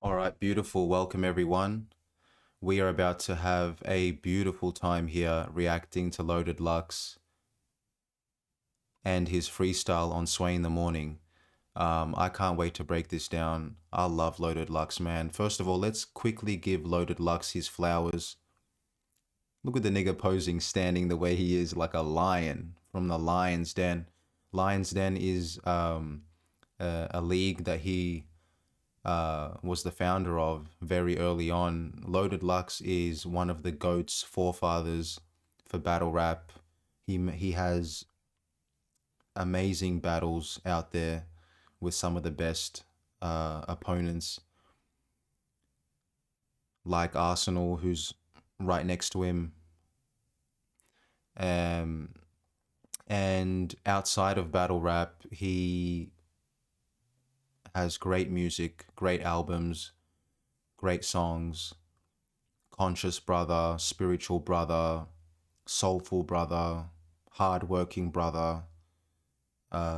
All right, beautiful. Welcome, everyone. We are about to have a beautiful time here reacting to Loaded Lux and his freestyle on Sway in the Morning. I can't wait to break this down. I love Loaded Lux, man. First of all, let's quickly give Loaded Lux his flowers. Look at the nigga posing, standing the way he is, like a lion from the Lion's Den. Lion's Den is a league that he was the founder of very early on. Loaded Lux is one of the GOAT's forefathers for battle rap. He has amazing battles out there with some of the best opponents, like Arsenal, who's right next to him. Um, and outside of battle rap, he has great music, great albums, great songs. Conscious brother, spiritual brother, soulful brother, hardworking brother,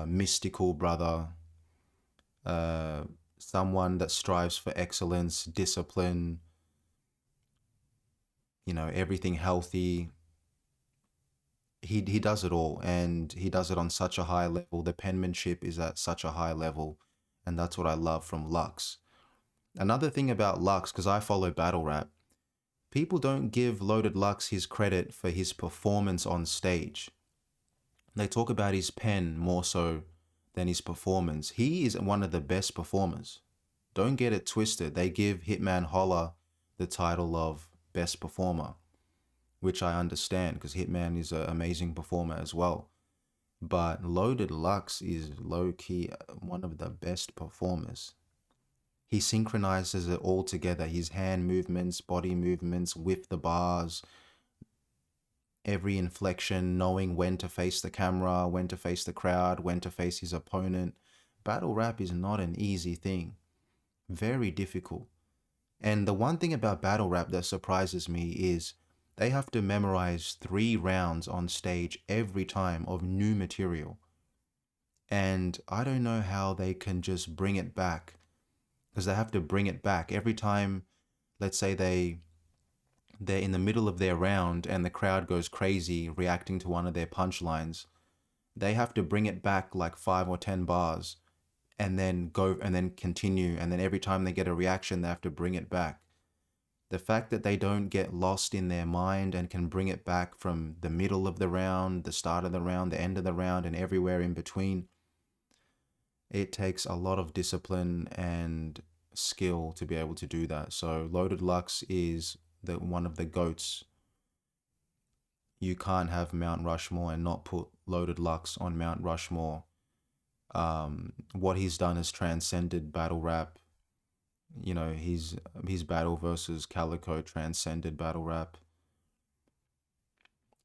mystical brother, uh, someone that strives for excellence, discipline, everything healthy. He does it all, and he does it on such a high level. The penmanship is at such a high level, and that's what I love from Lux. Another thing about Lux, because I follow battle rap, people don't give Loaded Lux his credit for his performance on stage. They talk about his pen more so than his performance. He is one of the best performers. Don't get it twisted. They give Hitman Holla the title of best performer, which I understand because Hitman is an amazing performer as well. But Loaded Lux is low key one of the best performers. He synchronizes it all together, his hand movements, body movements with the bars, every inflection, knowing when to face the camera, when to face the crowd, when to face his opponent. Battle rap is not an easy thing, very difficult. And the one thing about battle rap that surprises me is they have to memorize 3 rounds on stage every time of new material. And I don't know how they can just bring it back, because they have to bring it back every time. Let's say they're in the middle of their round and the crowd goes crazy reacting to one of their punchlines. They have to bring it back like 5 or 10 bars and then go and then continue. And then every time they get a reaction, they have to bring it back. The fact that they don't get lost in their mind and can bring it back from the middle of the round, the start of the round, the end of the round, and everywhere in between, it takes a lot of discipline and skill to be able to do that. So Loaded Lux is one of the GOATs. You can't have Mount Rushmore and not put Loaded Lux on Mount Rushmore. What he's done has transcended battle rap. His battle versus Calico transcended battle rap.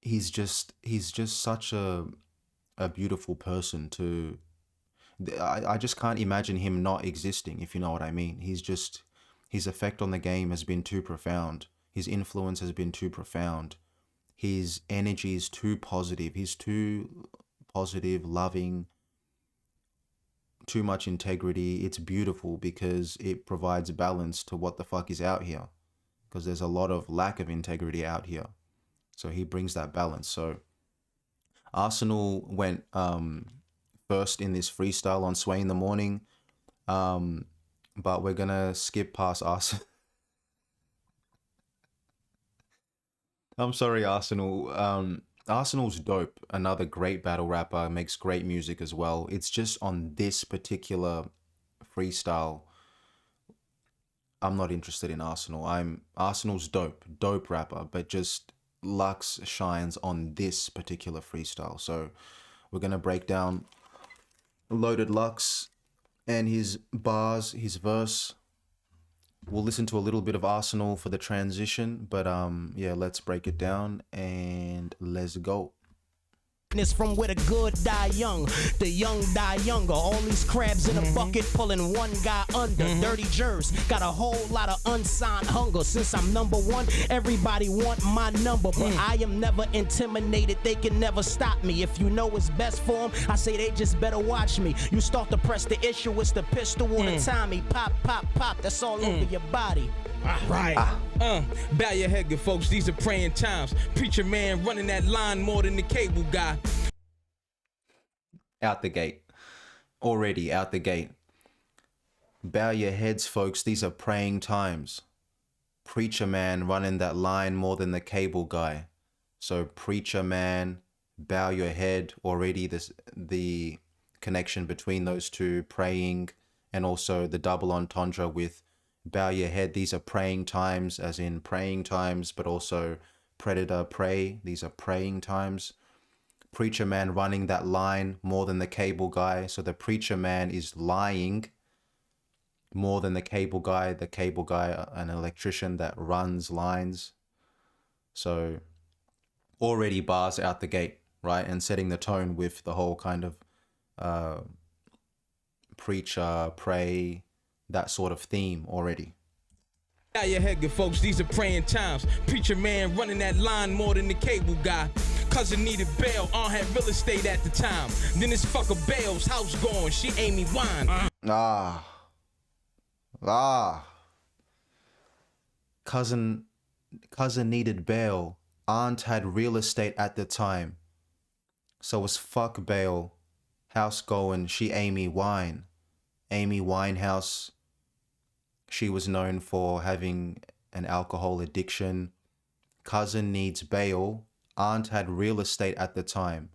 He's just such a beautiful person to. I just can't imagine him not existing, if you know what I mean. His effect on the game has been too profound. His influence has been too profound. His energy is too positive. He's too positive, loving, too much integrity. It's beautiful because it provides balance to what the fuck is out here. Because there's a lot of lack of integrity out here. So he brings that balance. So Arsenal went first in this freestyle on Sway in the Morning. But we're gonna skip past Arsenal. I'm sorry, Arsenal. Arsenal's dope. Another great battle rapper, makes great music as well. It's just on this particular freestyle, I'm not interested in Arsenal. Arsenal's dope, dope rapper, but just Lux shines on this particular freestyle. So we're gonna break down Loaded Lux and his bars, his verse. We'll listen to a little bit of Arsenal for the transition, but yeah, let's break it down and let's go. from where the good die young, the young die younger. All these crabs in a bucket pulling one guy under. Dirty jers got a whole lot of unsigned hunger. Since I'm number one, everybody want my number, but I am never intimidated. They can never stop me. If you know what's best for them, I say they just better watch me. You start to press the issue, it's the pistol or the Tommy. Pop, pop, pop. That's all over your body. Right. Bow your head, good folks. These are praying times. Preacher man running that line more than the cable guy. Out the gate. Already out the gate. Bow your heads, folks. These are praying times. Preacher man running that line more than the cable guy. So preacher man, bow your head. Already the connection between those two, praying, and also the double entendre with bow your head. These are praying times, as in praying times, but also predator, prey. These are praying times. Preacher man running that line more than the cable guy. So the preacher man is lying more than the cable guy. The cable guy, an electrician that runs lines. So already bars out the gate, right? And setting the tone with the whole kind of preacher, pray, that sort of theme already. Bow your head, good folks. These are praying times. Preacher man running that line more than the cable guy. Cousin needed bail, had real estate at the time. Then this fucker bails, house gone, she Amy Wine. Cousin needed bail. Aunt had real estate at the time. So it's fuck bail. House going, she Amy Wine. Amy Winehouse. She was known for having an alcohol addiction. Cousin needs bail. Aunt had real estate at the time.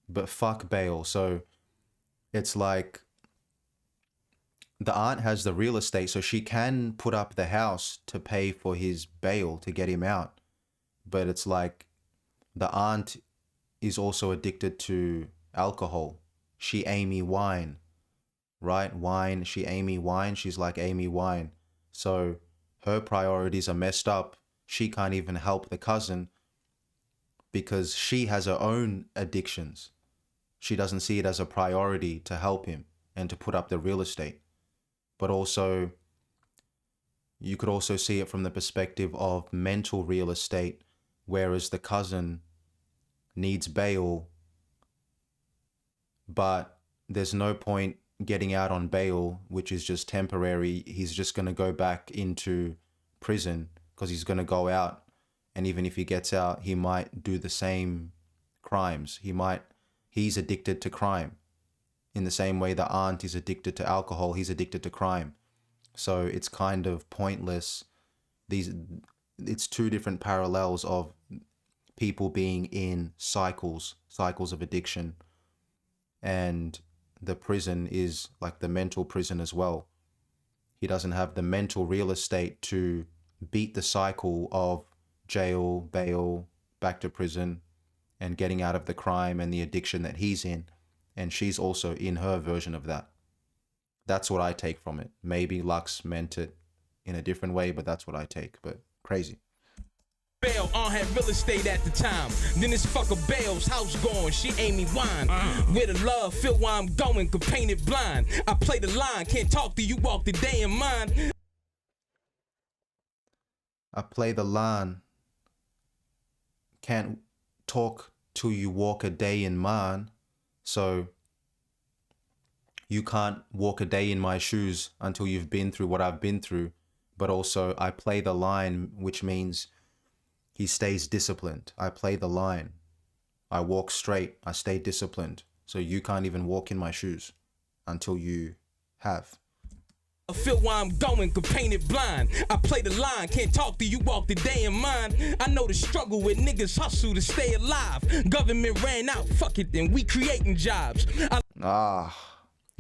But fuck bail. So it's like the aunt has the real estate, so she can put up the house to pay for his bail to get him out. But it's like the aunt is also addicted to alcohol. She Amy Wine, right? Wine, she Amy Wine. She's like Amy Wine. So her priorities are messed up. She can't even help the cousin because she has her own addictions. She doesn't see it as a priority to help him and to put up the real estate. But also, you could also see it from the perspective of mental real estate, whereas the cousin needs bail, but there's no point getting out on bail, which is just temporary. He's just going to go back into prison because he's going to go out. And even if he gets out, he might do the same crimes. He's addicted to crime. In the same way the aunt is addicted to alcohol, he's addicted to crime. So it's kind of pointless. It's two different parallels of people being in cycles of addiction. And the prison is like the mental prison as well. He doesn't have the mental real estate to beat the cycle of jail, bail, back to prison, and getting out of the crime and the addiction that he's in. And she's also in her version of that. That's what I take from it. Maybe Lux meant it in a different way, but that's what I take. But crazy. Bail, had real estate at the time. Then this fucker bails, house gone, she Amy Wine. Where the love, feel where I'm going, could paint it blind. I play the line, can't talk to you, walk the day in mine. I play the line, can't talk till you walk a day in mine. So you can't walk a day in my shoes until you've been through what I've been through. But also I play the line, which means he stays disciplined. I play the line. I walk straight. I stay disciplined. So you can't even walk in my shoes until you have. I feel where I'm going, could paint it blind. I play the line, can't talk to you, walk the day in mine. I know the struggle with niggas hustle to stay alive. Government ran out, fuck it then, we creating jobs.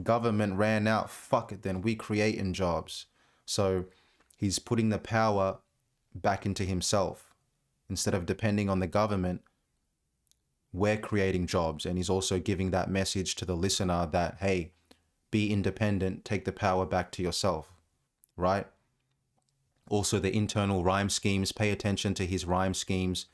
Government ran out, fuck it then, we creating jobs. So he's putting the power back into himself. Instead of depending on the government, we're creating jobs. And he's also giving that message to the listener that, hey, be independent, take the power back to yourself, right? Also the internal rhyme schemes, pay attention to his rhyme schemes.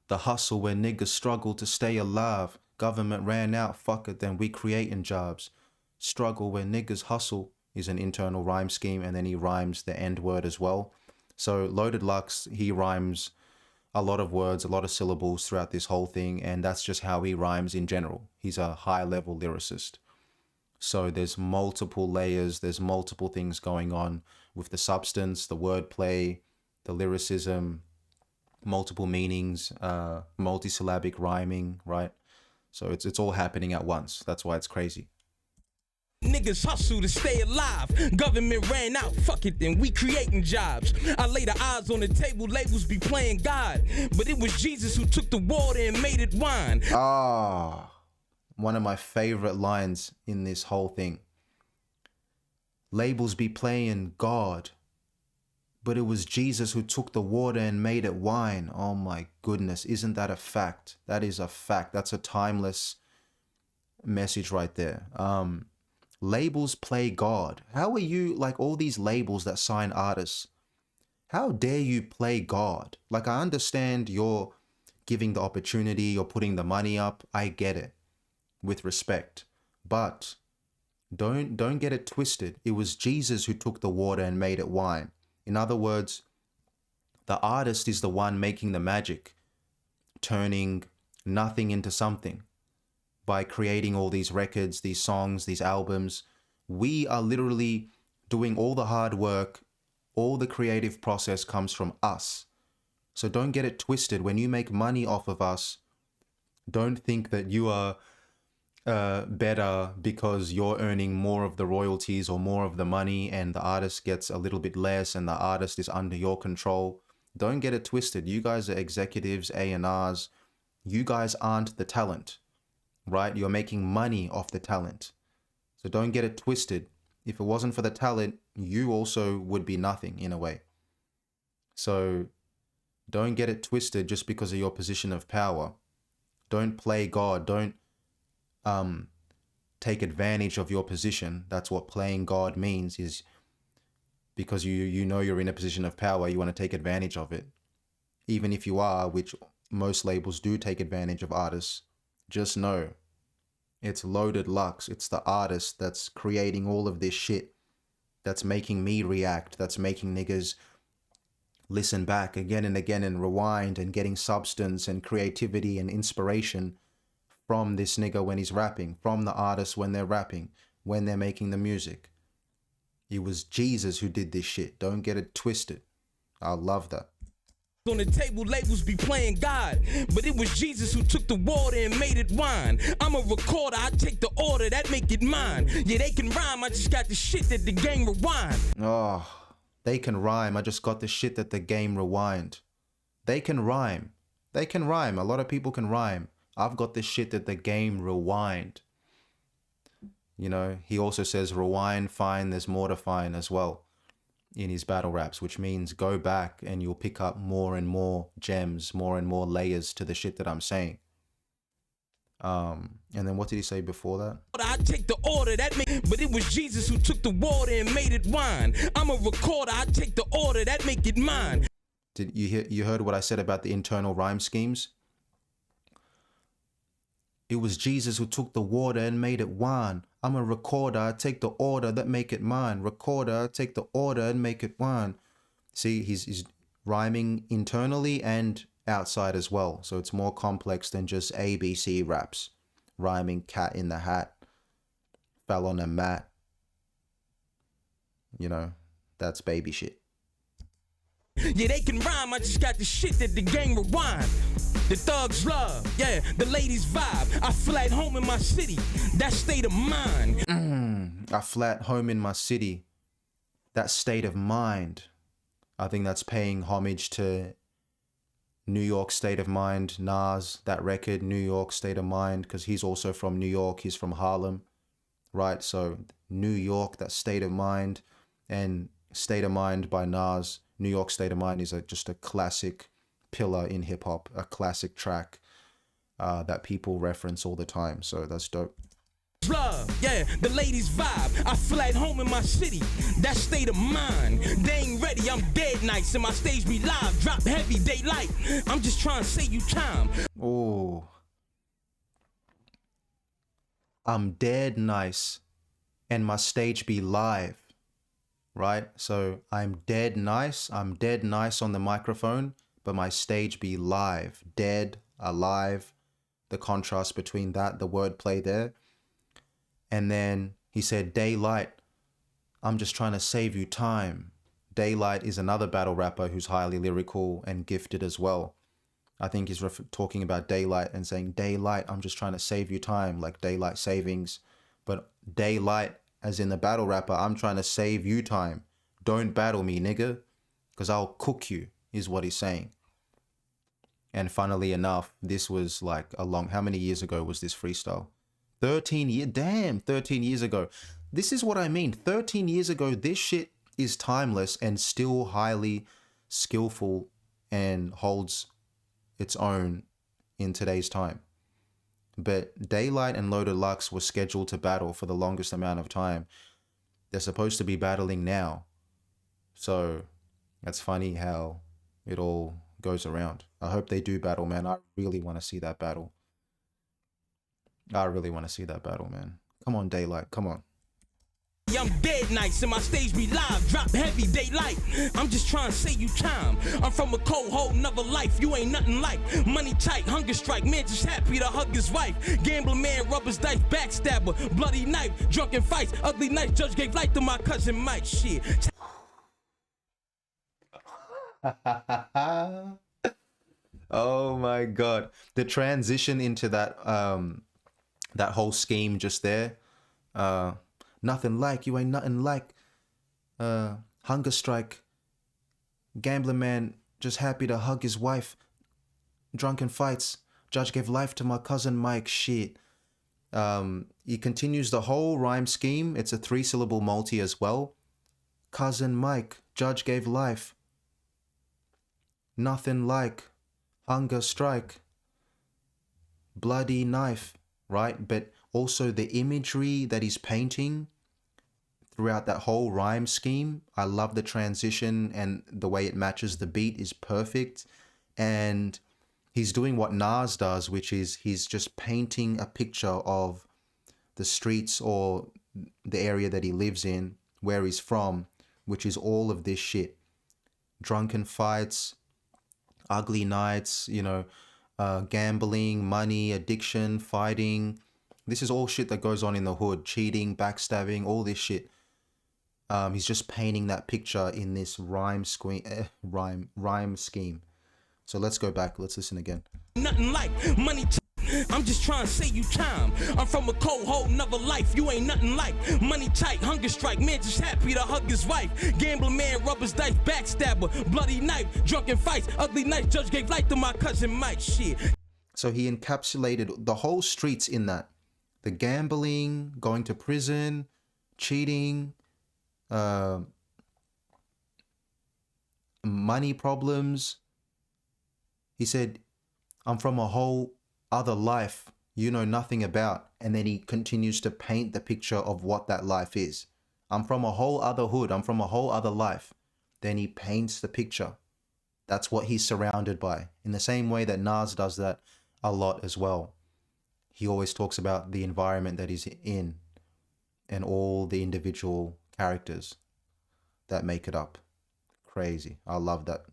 The hustle where niggas struggle to stay alive. Government ran out, fuck it, then we creating jobs. Struggle where niggas hustle is an internal rhyme scheme, and then he rhymes the end word as well. So Loaded Lux, he rhymes a lot of words, a lot of syllables throughout this whole thing, and that's just how he rhymes in general. He's a high-level lyricist. So there's multiple layers, there's multiple things going on with the substance, the wordplay, the lyricism, multiple meanings, multisyllabic rhyming, right? So it's all happening at once. That's why it's crazy. Niggas hustle to stay alive. Government ran out, fuck it, then we creating jobs. I lay the odds on the table, labels be playing God. But it was Jesus who took the water and made it wine. One of my favorite lines in this whole thing. Labels be playing God, but it was Jesus who took the water and made it wine. Oh my goodness, isn't that a fact? That is a fact. That's a timeless message right there. Labels play God. How are you, like all these labels that sign artists, how dare you play God? Like, I understand you're giving the opportunity, you're putting the money up. I get it, with respect. But don't get it twisted. It was Jesus who took the water and made it wine. In other words, the artist is the one making the magic, turning nothing into something. By creating all these records, these songs, these albums, we are literally doing all the hard work. All the creative process comes from us. So don't get it twisted. When you make money off of us, don't think that you are better because you're earning more of the royalties or more of the money and the artist gets a little bit less and the artist is under your control. Don't get it twisted. You guys are executives, A&Rs. You guys aren't the talent. Right? You're making money off the talent. So don't get it twisted. If it wasn't for the talent, you also would be nothing in a way. So don't get it twisted just because of your position of power. Don't play God. Don't take advantage of your position. That's what playing God means, is because you know you're in a position of power, you want to take advantage of it. Even if you are, which most labels do take advantage of artists, just know it's Loaded Lux. It's the artist that's creating all of this shit, that's making me react, that's making niggas listen back again and again and rewind and getting substance and creativity and inspiration from this nigga when he's rapping, from the artist when they're rapping, when they're making the music. It was Jesus who did this shit. Don't get it twisted. I love that. On the table, labels be playing God, but it was Jesus who took the water and made it wine. I'm a recorder, I take the order, that make it mine. Yeah, they can rhyme, I just got the shit that the game rewind. Oh, they can rhyme, I just got the shit that the game rewind. They can rhyme. They can rhyme. A lot of people can rhyme. I've got the shit that the game rewind. You know, he also says rewind, fine, there's more to find as well in his battle raps, which means go back and you'll pick up more and more gems, more and more layers to the shit that I'm saying. And then what did he say before that? I take the order, that make, but it was Jesus who took the water and made it wine. I'm a recorder, I take the order, that make it mine. Did you heard what I said about the internal rhyme schemes? It was Jesus who took the water and made it wine. I'm a recorder, I take the order that make it mine. Recorder, I take the order and make it wine. See, he's rhyming internally and outside as well. So it's more complex than just ABC raps. Rhyming cat in the hat, fell on a mat. You know, that's baby shit. Yeah, they can rhyme, I just got the shit that the game rewind. The thugs love, yeah, the ladies vibe. I feel at home in my city, that state of mind. I feel at home in my city, that state of mind. I think that's paying homage to New York State of Mind, Nas, that record, New York State of Mind, because he's also from New York, he's from Harlem, right? So New York, that state of mind, and State of Mind by Nas. New York State of Mind is just a classic pillar in hip hop, a classic track that people reference all the time. So that's dope. Love, yeah, the ladies vibe. I feel at home in my city. That state of mind. They ain't ready, I'm dead nice. And my stage be live, drop heavy, daylight. I'm just trying to save you time. Oh, I'm dead nice and my stage be live, right? So I'm dead nice on the microphone, but my stage be live. Dead, alive, the contrast between that, the wordplay there. And then he said, daylight, I'm just trying to save you time. Daylight is another battle rapper who's highly lyrical and gifted as well. I think he's talking about daylight and saying, daylight, I'm just trying to save you time, like daylight savings. But daylight, as in the battle rapper, I'm trying to save you time. Don't battle me, nigga, because I'll cook you, is what he's saying. And funnily enough, this was like how many years ago was this freestyle? 13 years ago. This is what I mean. 13 years ago, this shit is timeless and still highly skillful and holds its own in today's time. But Daylight and Loaded Lux were scheduled to battle for the longest amount of time. They're supposed to be battling now. So that's funny how it all goes around. I hope they do battle, man. I really want to see that battle. Man. Come on, Daylight. Come on. I'm dead nice and my stage be live, drop heavy, daylight. I'm just trying to save you time. I'm from a cold, whole nother life. You ain't nothing like money tight, hunger strike. Man just happy to hug his wife. Gambler man, rubber's dice, backstabber, bloody knife, drunken fights, ugly night. Judge gave life to my cousin Mike. Shit. Oh my god, the transition into that whole scheme just there. Nothing like, you ain't nothing like. Hunger strike. Gambler man just happy to hug his wife. Drunken fights. Judge gave life to my cousin Mike. Shit. He continues the whole rhyme scheme. It's a 3-syllable multi as well. Cousin Mike. Judge gave life. Nothing like. Hunger strike. Bloody knife. Right? But also the imagery that he's painting throughout that whole rhyme scheme. I love the transition and the way it matches the beat is perfect. And he's doing what Nas does, which is he's just painting a picture of the streets or the area that he lives in, where he's from, which is all of this shit. Drunken fights, ugly nights, gambling, money, addiction, fighting. This is all shit that goes on in the hood. Cheating, backstabbing, all this shit. He's just painting that picture in this rhyme scheme. So let's go back. Let's listen again. Nothing like money. I'm just trying to save you time. I'm from a cold, whole nother life. You ain't nothing like money tight, hunger strike. Man just happy to hug his wife. Gambler man, rubber's dice, backstabber, bloody knife, drunken fights, ugly night. Judge gave life to my cousin Mike. Shit. So he encapsulated the whole streets in that. The gambling, going to prison, cheating, money problems. He said, I'm from a whole other life you know nothing about. And then he continues to paint the picture of what that life is. I'm from a whole other hood. I'm from a whole other life. Then he paints the picture. That's what he's surrounded by. In the same way that Nas does that a lot as well. He always talks about the environment that he's in and all the individual characters that make it up. Crazy. I love that.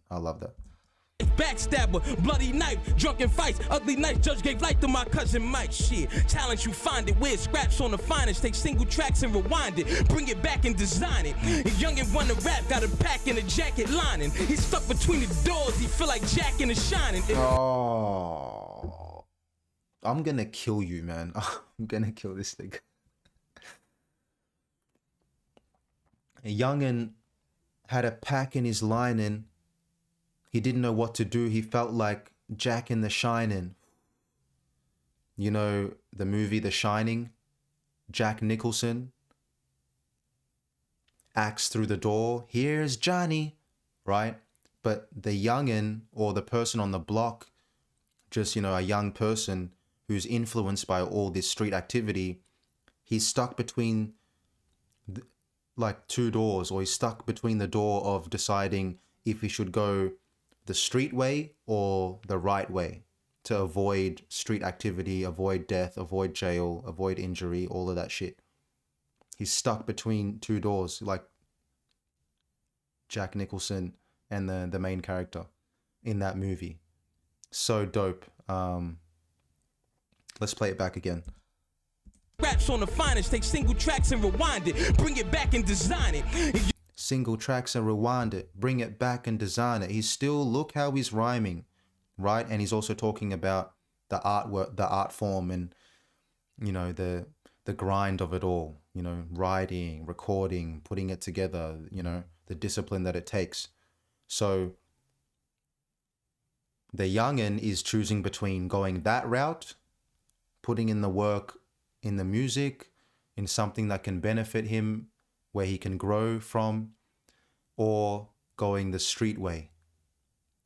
Backstabber, bloody knife, drunken fights, ugly night. Judge gave life to my cousin Mike. Shit, talent you find it. Weird scraps on the finest. Take single tracks and rewind it. Bring it back and design it. A youngin' wanna rap, got a pack in a jacket lining. He's stuck between the doors. He feel like Jack in the Shining. Oh, I'm gonna kill you, man. I'm gonna kill this thing. A youngin' had a pack in his lining. He didn't know what to do. He felt like Jack in the Shining. You know, the movie The Shining? Jack Nicholson. Axe through the door. Here's Johnny. Right? But the youngin' or the person on the block, just, a young person who's influenced by all this street activity, he's stuck between like two doors, or he's stuck between the door of deciding if he should go the street way or the right way to avoid street activity, avoid death, avoid jail, avoid injury, all of that shit. He's stuck between two doors, like Jack Nicholson and the main character in that movie. So dope. Let's play it back again. Raps on the finest, take single tracks and rewind it, bring it back and design it. Single tracks and rewind it, bring it back and design it. He's still, look how he's rhyming, right? And he's also talking about the artwork, the art form, and you know, the grind of it all, you know, writing, recording, putting it together, you know, the discipline that it takes. So the youngin is choosing between going that route, putting in the work in the music, in something that can benefit him, where he can grow from, or going the street way.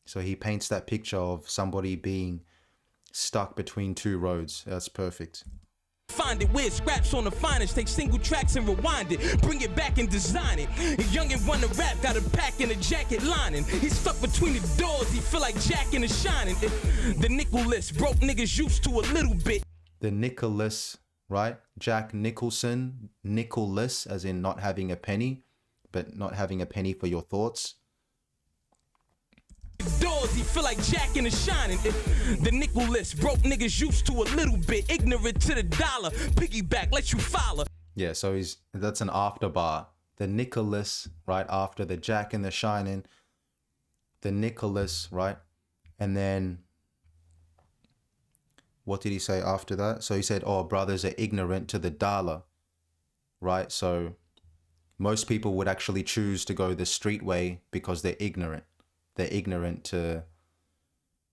So he paints that picture of somebody being stuck between two roads. That's perfect. Find it, weird scraps on the finest, take single tracks and rewind it, bring it back and design it. A youngin' wanna rap, got a pack and a jacket lining. He's stuck between the doors, he feel like Jack in the Shining. The Nicholas, broke niggas used to a little bit. The Nicholas, right? Jack Nicholson, Nicholas, as in not having a penny, but not having a penny for your thoughts. Doors, he feel like Jack in the Shining. The Nicholas, broke niggas used to a little bit, ignorant to the dollar, piggyback, let you follow. Yeah, so that's an after bar. The Nicholas, right after the Jack in the Shining. The Nicholas, right? And then what did he say after that? So he said, oh, brothers are ignorant to the dollar, right? So most people would actually choose to go the street way because they're ignorant. They're ignorant to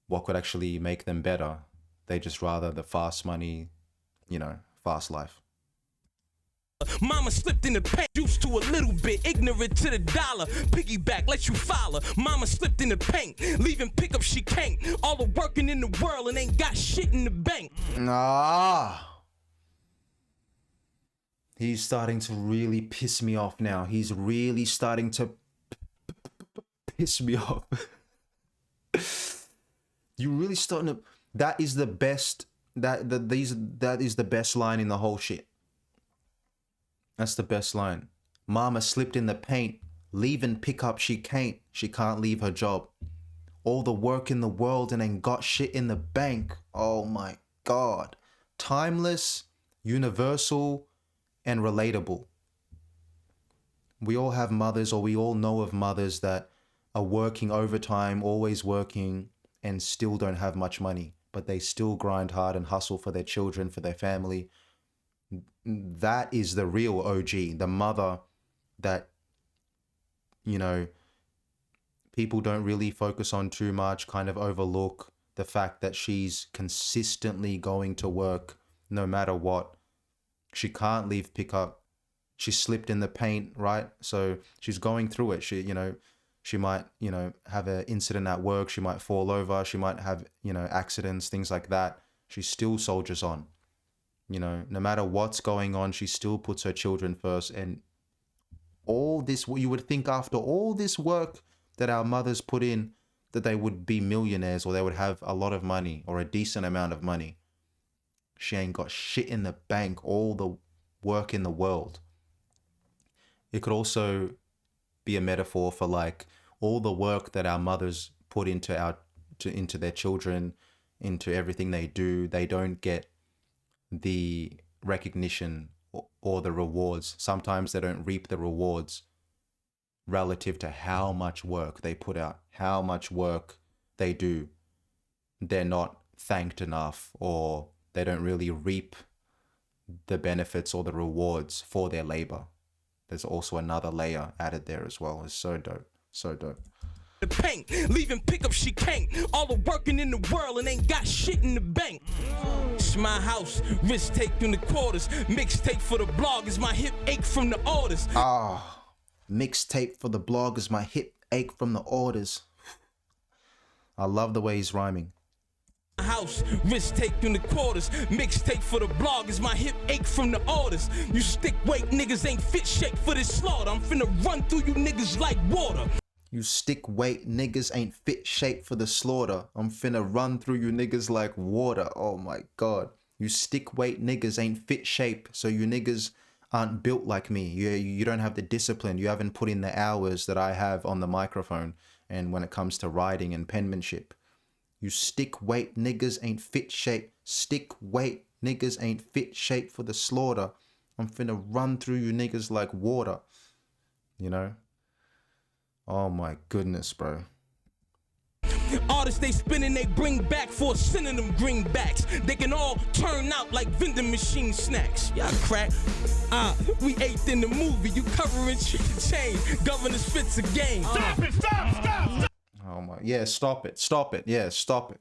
what could actually make them better. They just rather the fast money, you know, fast life. Mama slipped in the paint, used to a little bit, ignorant to the dollar, piggyback, let you follow. Mama slipped in the paint, leaving pickup she can't. All the working in the world and ain't got shit in the bank. He's starting to really piss me off now. He's really starting to piss me off. You really starting to. That is the best. That is the best line in the whole shit. That's the best line. Mama slipped in the paint, leaving pickup she can't. She can't leave her job. All the work in the world and ain't got shit in the bank. Oh my God. Timeless, universal, and relatable. We all have mothers, or we all know of mothers that are working overtime, always working, and still don't have much money, but they still grind hard and hustle for their children, for their family. That is the real OG, the mother that, you know, people don't really focus on too much, kind of overlook the fact that she's consistently going to work no matter what. She can't leave pickup. She slipped in the paint, right? So she's going through it. She might, have an incident at work. She might fall over. She might have, accidents, things like that. She still soldiers on. No matter what's going on, she still puts her children first. And all this, you would think after all this work that our mothers put in, that they would be millionaires, or they would have a lot of money or a decent amount of money. She ain't got shit in the bank, all the work in the world. It could also be a metaphor for like all the work that our mothers put into into their children, into everything they do. They don't get the recognition or the rewards. Sometimes they don't reap the rewards relative to how much work they put out, how much work they do. They're not thanked enough, or they don't really reap the benefits or the rewards for their labor. There's also another layer added there as well. It's so dope. So dope. The paint, leaving pickup she can't. All the working in the world and ain't got shit in the bank. It's my house, risk take in the quarters. Mixtape for the blog is my hip ache from the orders. Mixtape for the blog is my hip ache from the orders. I love the way he's rhyming. house, risk taking the quarters, mixtape for the blog is my hip ache from the orders. You stick weight niggas ain't fit shape for this slaughter. I'm finna run through you niggas like water. You stick weight niggas ain't fit shape for the slaughter. I'm finna run through you niggas like water. Oh my god. You stick weight niggas ain't fit shape, so you niggas aren't built like me. You don't have the discipline. You haven't put in the hours that I have on the microphone and when it comes to writing and penmanship. You stick weight niggas ain't fit shape. Stick weight niggas ain't fit shape for the slaughter. I'm finna run through you niggas like water. You know? Oh my goodness, bro. Artists they spinning, they bring back for sending them greenbacks. They can all turn out like vending machine snacks. Y'all crack. We eighth in the movie. You covering shit to change. Governors fits a game. Stop it! Stop! Oh my, yeah, stop it. Stop it. Yeah, stop it.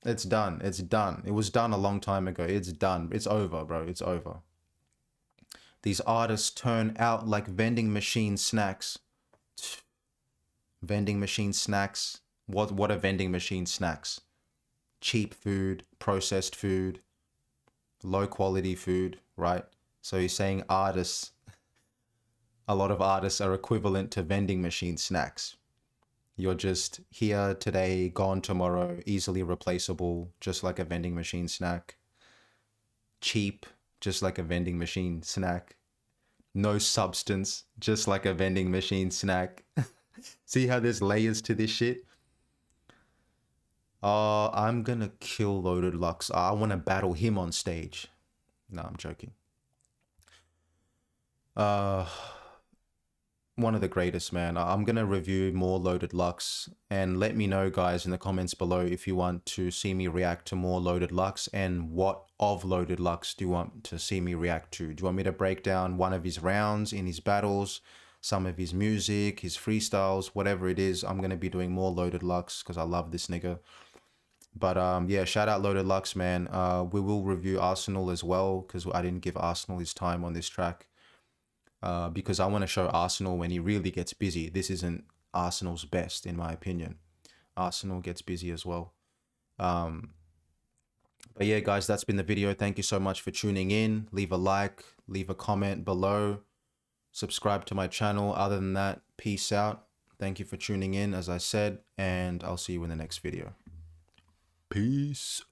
It's done. It's done. It was done a long time ago. It's done. It's over, bro. It's over. These artists turn out like vending machine snacks. Vending machine snacks. What are vending machine snacks? Cheap food, processed food, low quality food, right? So he's saying artists, a lot of artists are equivalent to vending machine snacks. You're just here today, gone tomorrow, easily replaceable, just like a vending machine snack. Cheap, just like a vending machine snack. No substance, just like a vending machine snack. See how there's layers to this shit? I'm gonna kill Loaded Lux. I want to battle him on stage. No, I'm joking. One of the greatest, man. I'm gonna review more Loaded Lux, and let me know, guys, in the comments below if you want to see me react to more Loaded Lux, and what of Loaded Lux do you want to see me react to? Do you want me to break down one of his rounds in his battles, some of his music, his freestyles, whatever it is? I'm gonna be doing more Loaded Lux because I love this nigga. But yeah, shout out Loaded Lux, man. We will review Arsenal as well because I didn't give Arsenal his time on this track. Because I want to show Arsenal when he really gets busy. This isn't Arsenal's best, in my opinion. Arsenal gets busy as well. But yeah, guys, that's been the video. Thank you so much for tuning in. Leave a like, leave a comment below. Subscribe to my channel. Other than that, peace out. Thank you for tuning in, as I said, and I'll see you in the next video. Peace.